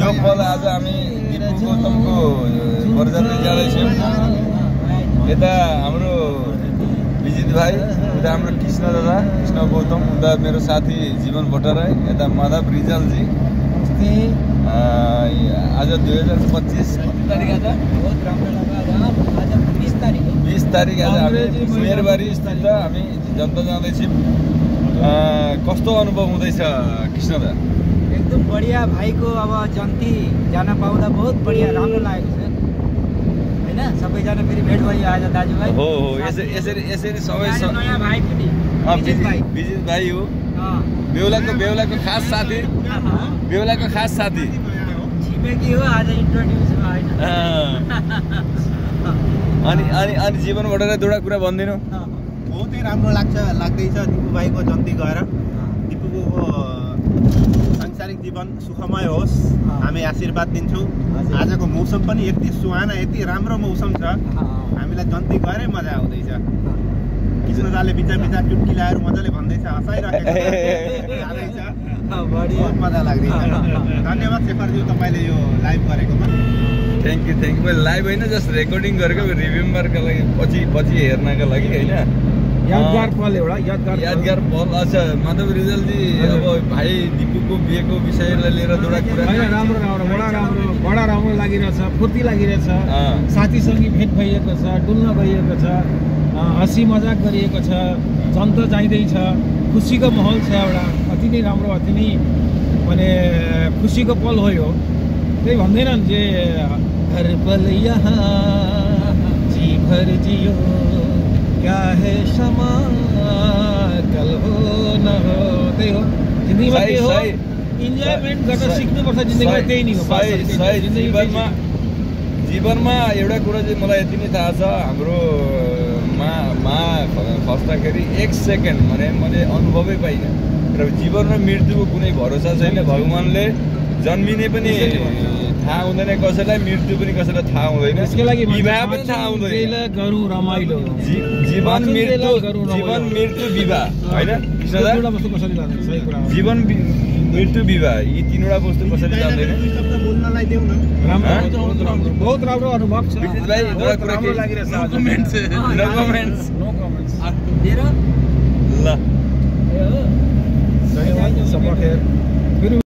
यो पल आज हामी दिपु गौतमको बरजात्रा जाँदैछौँ। यता हाम्रो विजित भाइ, उता हाम्रो कृष्ण दादा, कृष्ण गौतम, उता मेरो साथी जीवन भट्टराई, यता माधव रिजालजी। आज 2025 कति तारिक आज? बहुत राम्रो लाग्यो। आज 20 तारिक आज हामी मेरबारी स्थित हामी जनता जाँदैछौँ। कस्तो अनुभव हुँदैछ कृष्ण दा? एकदम बढिया भाइको अब जन्ती जान पाउँदा बहुत बढिया राम्रो लागेको छ हैन। सबैजना फेरि भेट भयो आज दाजुभाइ। हो यसरी सबै नयाँ भाइ पनि विजित भाइ हो। बेहुलाको खास साथी, छिमेकी हो। आज इन्ट्रोड्युस भयो हैन। अनि जीवन भट्टराई दुईटा कुरा भनिदिनु। बहुतै राम्रो लाग्दैछ दिपु भाइको जन्ती गएर। दिपुको सांसारिक जीवन सुखमय होस्, हामी आशीर्वाद दिन्छौँ। आजको मौसम पनि यति सुहाना, यति राम्रो मौसम छ, हामीलाई जन्ती गएरै मजा आउँदैछ। कृष्णदाले बिचा चुटकिलाहरू मजाले भन्दैछ, हँसाइरहेको छ, बहुत मजा लाग्दैछ। धन्यवाद शेखरज्यू, तपाईँले यो लाइभ गरेकोमा। Thank you. मैले लाइभ होइन, जस्ट रेकर्डिङ गरेको, रिमेम्बरका लागि, पछि हेर्नका लागि होइन। यादगार पल एउटा यादगार पल। अच्छा माधव रिजालजी, अब भाइ दिपुको बिहेको विषयलाई लिएर दुईटा कुरा। बडा राम्रो लागिरहेछ, फुर्ती लागिरहेछ। साथीसँगै भेट भइएको छ, डुल्न गइएको छ, हँसी मजाक गरिएको छ, जन्त जाँदैछ, खुसीको माहौल छ एउटा। अति नै राम्रो, अति नै माने खुसीको पल हो यो। त्यही भन्दैनन् जे हर पल यहाँ जी भर जियो, क्या है क्षमा कल हो न हो। त्यही हो जिन्दगीमा, त्यही हो इन्जोयमेन्ट गर्न सिक्नुपर्छ जिन्दगीमा। त्यही नै हो जीवनमा एउटा कुरा चाहिँ मलाई यति नै थाहा छ, हाम्रो मा खस्दाखेरि 1 सेकेन्ड मैले अनुभवै पाइनँ। र जीवन र मृत्युको कुनै भरोसा छैन। भगवान्ले जन्मिने पनि थाहा हुँदैन कसैलाई, मृत्यु पनि कसैलाई थाहा हुँदैन, विवाह पनि थाहा हुँदैन। जीवन मृत्यु विवाह होइन जीवन मृत्यु विवाह, यी तीनवटा वस्तु कसैले जान्दैन। बहुत राम्रो अनुभव छ भाइ। एउटा कुरा के लागिरहेछ? No comments. ल